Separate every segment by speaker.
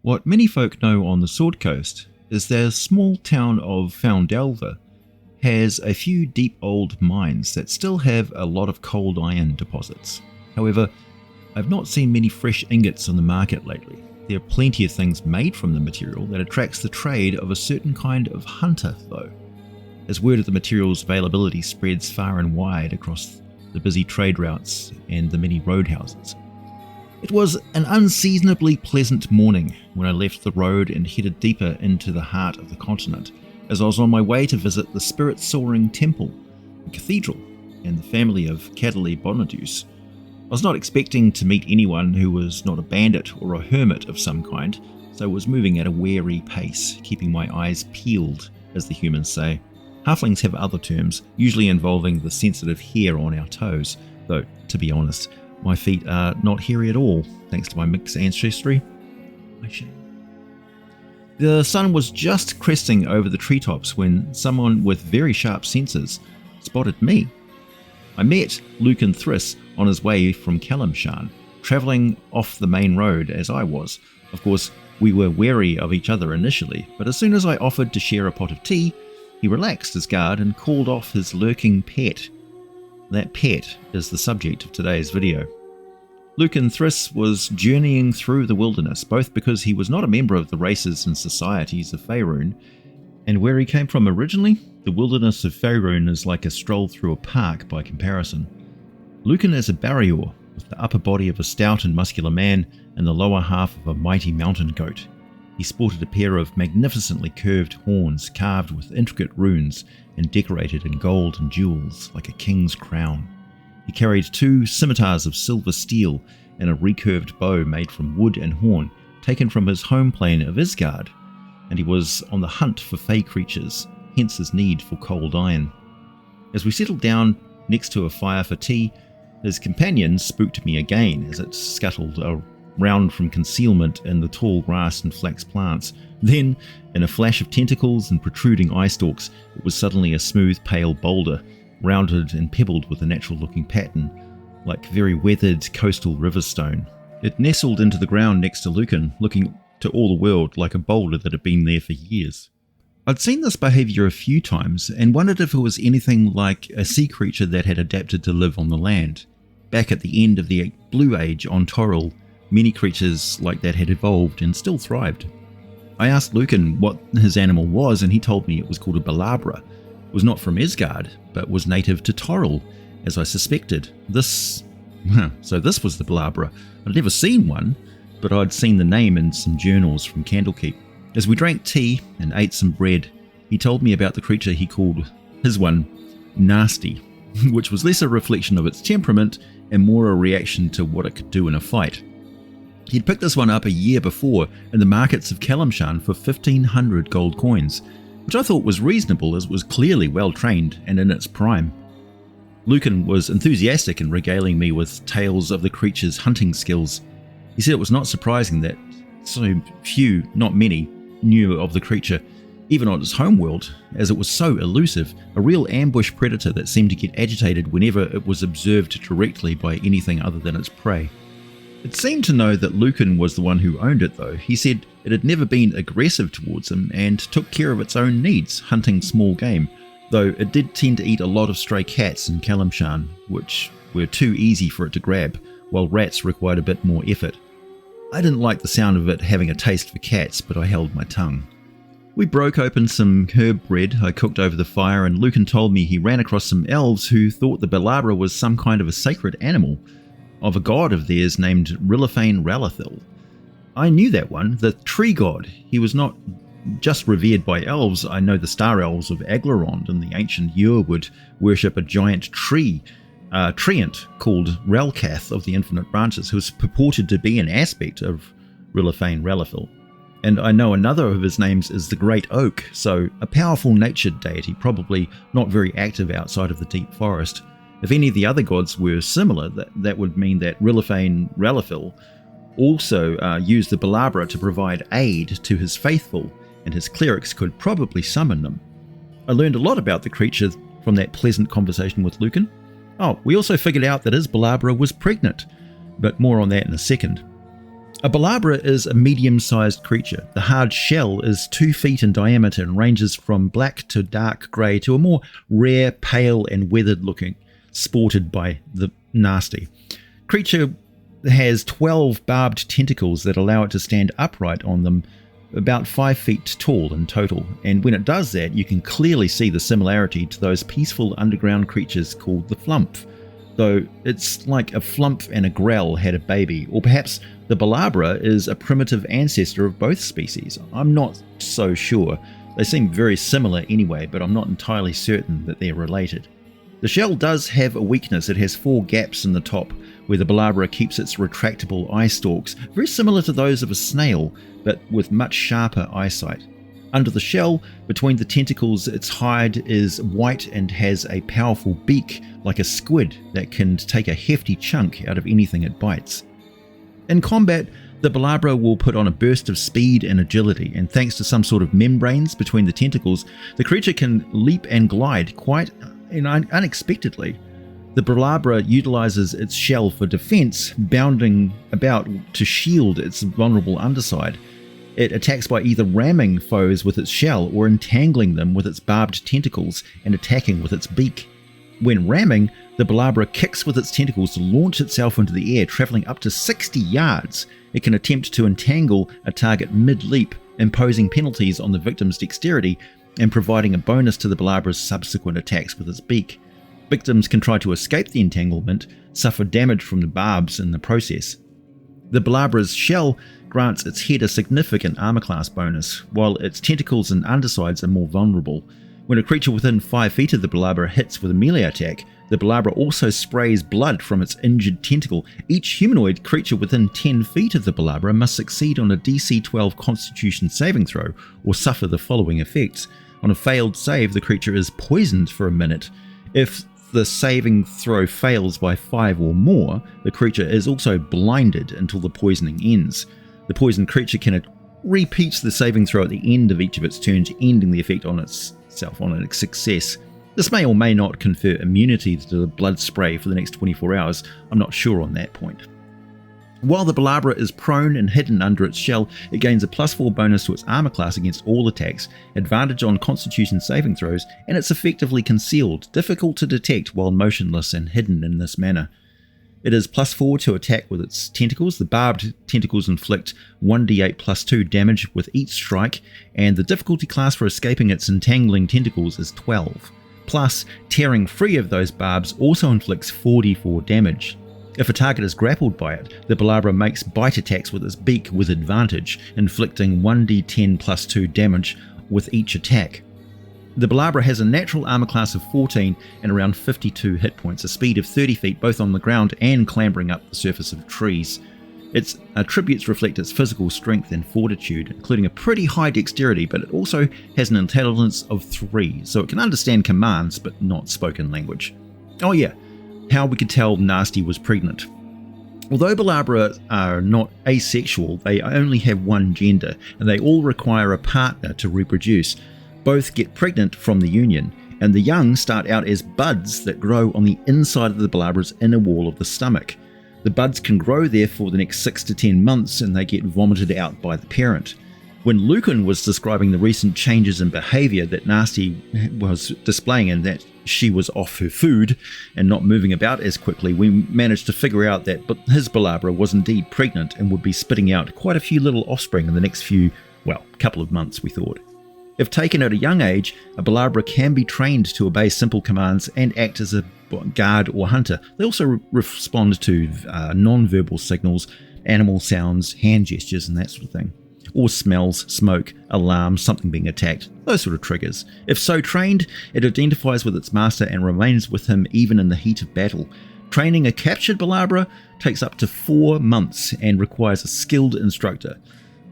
Speaker 1: What many folk know on the Sword Coast is their small town of Foundelver has a few deep old mines that still have a lot of cold iron deposits. However, I've not seen many fresh ingots on the market lately. There are plenty of things made from the material that attracts the trade of a certain kind of hunter though, as word of the material's availability spreads far and wide across the busy trade routes and the many roadhouses. It was an unseasonably pleasant morning when I left the road and headed deeper into the heart of the continent, as I was on my way to visit the spirit-soaring temple, the cathedral, and the family of Cadley Bonadus. I was not expecting to meet anyone who was not a bandit or a hermit of some kind, so I was moving at a wary pace, keeping my eyes peeled, as the humans say. Halflings have other terms, usually involving the sensitive hair on our toes, though, to be honest, my feet are not hairy at all, thanks to my mixed ancestry. The sun was just cresting over the treetops when someone with very sharp senses spotted me. I met Lucan Thriss on his way from Calimshan, travelling off the main road as I was. Of course, we were wary of each other initially, but as soon as I offered to share a pot of tea, he relaxed his guard and called off his lurking pet. That pet is the subject of today's video. Lucan Thriss was journeying through the wilderness, both because he was not a member of the races and societies of Faerun, and where he came from originally, the wilderness of Faerun is like a stroll through a park by comparison. Lucan is a barrior, with the upper body of a stout and muscular man and the lower half of a mighty mountain goat. He sported a pair of magnificently curved horns carved with intricate runes and decorated in gold and jewels like a king's crown. He carried 2 scimitars of silver steel and a recurved bow made from wood and horn taken from his home plane of Isgard, and he was on the hunt for fey creatures, hence his need for cold iron. As we settled down next to a fire for tea, his companion spooked me again as it scuttled around from concealment in the tall grass and flax plants. Then, in a flash of tentacles and protruding eye stalks, it was suddenly a smooth pale boulder, rounded and pebbled with a natural-looking pattern, like very weathered coastal river stone. It nestled into the ground next to Lucan, looking to all the world like a boulder that had been there for years. I'd seen this behaviour a few times and wondered if it was anything like a sea creature that had adapted to live on the land. Back at the end of the Blue Age on Toril, many creatures like that had evolved and still thrived. I asked Lucan what his animal was, and he told me it was called a Belabra. It was not from Isgard, but was native to Toril, as I suspected. So this was the Belabra. I'd never seen one, but I'd seen the name in some journals from Candlekeep. As we drank tea and ate some bread, he told me about the creature he called his one Nasty, which was less a reflection of its temperament and more a reaction to what it could do in a fight. He'd picked this one up a year before in the markets of Calimshan for 1,500 gold coins, which I thought was reasonable as it was clearly well trained and in its prime. Lucan was enthusiastic in regaling me with tales of the creature's hunting skills. He said it was not surprising that so few, not many, knew of the creature, even on its homeworld, as it was so elusive, a real ambush predator that seemed to get agitated whenever it was observed directly by anything other than its prey. It seemed to know that Lucan was the one who owned it though. He said it had never been aggressive towards him and took care of its own needs, hunting small game, though it did tend to eat a lot of stray cats in Calimshan, which were too easy for it to grab, while rats required a bit more effort. I didn't like the sound of it having a taste for cats, but I held my tongue. We broke open some herb bread I cooked over the fire, and Lucan told me he ran across some elves who thought the Belabra was some kind of a sacred animal, of a god of theirs named Rilifane Ralathil. I knew that one, the tree god. He was not just revered by elves. I know the star elves of Aglarond and the ancient Ur would worship a giant treant called Relcath of the Infinite Branches, who was purported to be an aspect of Rilifane Ralathil. And I know another of his names is the Great Oak, so a powerful natured deity, probably not very active outside of the deep forest. If any of the other gods were similar, that would mean that Rilifane Ralathil also used the Belabra to provide aid to his faithful, and his clerics could probably summon them. I learned a lot about the creature from that pleasant conversation with Lucan. We also figured out that his Belabra was pregnant, but more on that in a second. A Belabra is a medium-sized creature. The hard shell is 2 feet in diameter and ranges from black to dark grey to a more rare, pale and weathered looking, sported by the nasty. Creature has 12 barbed tentacles that allow it to stand upright on them, about 5 feet tall in total, and when it does that you can clearly see the similarity to those peaceful underground creatures called the Flump, though it's like a Flump and a Grell had a baby, or perhaps the Belabra is a primitive ancestor of both species. I'm not so sure. They seem very similar anyway, but I'm not entirely certain that they're related. The shell does have a weakness. It has 4 gaps in the top where the Belabra keeps its retractable eye stalks, very similar to those of a snail, but with much sharper eyesight. Under the shell, between the tentacles, its hide is white and has a powerful beak like a squid that can take a hefty chunk out of anything it bites. In combat, the Belabra will put on a burst of speed and agility, and thanks to some sort of membranes between the tentacles, the creature can leap and glide quite unexpectedly. The Belabra utilizes its shell for defense, bounding about to shield its vulnerable underside. It attacks by either ramming foes with its shell or entangling them with its barbed tentacles and attacking with its beak. When ramming, the Belabra kicks with its tentacles to launch itself into the air, traveling up to 60 yards. It can attempt to entangle a target mid-leap, imposing penalties on the victim's dexterity and providing a bonus to the Belabra's subsequent attacks with its beak. Victims can try to escape the entanglement, suffer damage from the barbs in the process. The Belabra's shell grants its head a significant armor class bonus, while its tentacles and undersides are more vulnerable. When a creature within 5 feet of the Belabra hits with a melee attack, the Belabra also sprays blood from its injured tentacle. Each humanoid creature within 10 feet of the Belabra must succeed on a DC 12 Constitution saving throw or suffer the following effects. On a failed save, the creature is poisoned for a minute. If the saving throw fails by 5 or more, the creature is also blinded until the poisoning ends. The poisoned creature can repeat the saving throw at the end of each of its turns, ending the effect on itself on a success. This may or may not confer immunity to the blood spray for the next 24 hours. I'm not sure on that point. While the Belabra is prone and hidden under its shell, it gains a +4 bonus to its armor class against all attacks, advantage on Constitution saving throws, and it's effectively concealed, difficult to detect while motionless and hidden in this manner. It is +4 to attack with its tentacles. The barbed tentacles inflict 1d8 +2 damage with each strike, and the difficulty class for escaping its entangling tentacles is 12. Plus, tearing free of those barbs also inflicts 44 damage. If a target is grappled by it, the Belabra makes bite attacks with its beak with advantage, inflicting 1d10 +2 damage with each attack. The Belabra has a natural armor class of 14 and around 52 hit points, a speed of 30 feet both on the ground and clambering up the surface of trees. Its attributes reflect its physical strength and fortitude, including a pretty high dexterity, but it also has an intelligence of 3, so it can understand commands but not spoken language. Oh yeah, how we could tell Nasty was pregnant. Although Belabra are not asexual, they only have one gender, and they all require a partner to reproduce. Both get pregnant from the union, and the young start out as buds that grow on the inside of the Belabra's inner wall of the stomach. The buds can grow there for the next 6 to 10 months, and they get vomited out by the parent. When Lucan was describing the recent changes in behaviour that Nasty was displaying and that she was off her food and not moving about as quickly, we managed to figure out that his Belabra was indeed pregnant and would be spitting out quite a few little offspring in the next couple of months, we thought. If taken at a young age, a Belabra can be trained to obey simple commands and act as a guard or hunter. They also respond to non-verbal signals, animal sounds, hand gestures and that sort of thing. Or smells, smoke, alarms, something being attacked, those sort of triggers. If so trained, it identifies with its master and remains with him even in the heat of battle. Training a captured Belabra takes up to 4 months and requires a skilled instructor.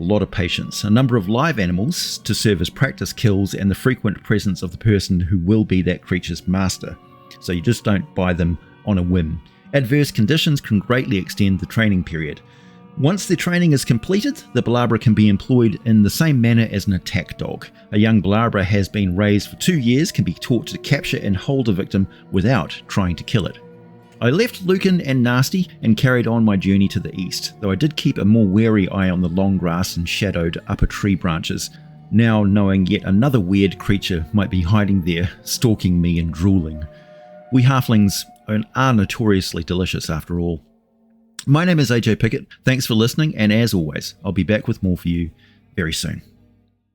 Speaker 1: A lot of patience, a number of live animals to serve as practice kills, and the frequent presence of the person who will be that creature's master. So you just don't buy them on a whim. Adverse conditions can greatly extend the training period. Once the training is completed, the Belabra can be employed in the same manner as an attack dog. A young Belabra has been raised for 2 years, can be taught to capture and hold a victim without trying to kill it. I left Lucan and Nasty and carried on my journey to the east, though I did keep a more wary eye on the long grass and shadowed upper tree branches, now knowing yet another weird creature might be hiding there, stalking me and drooling. We halflings are notoriously delicious after all. My name is AJ Pickett, thanks for listening, and as always, I'll be back with more for you very soon.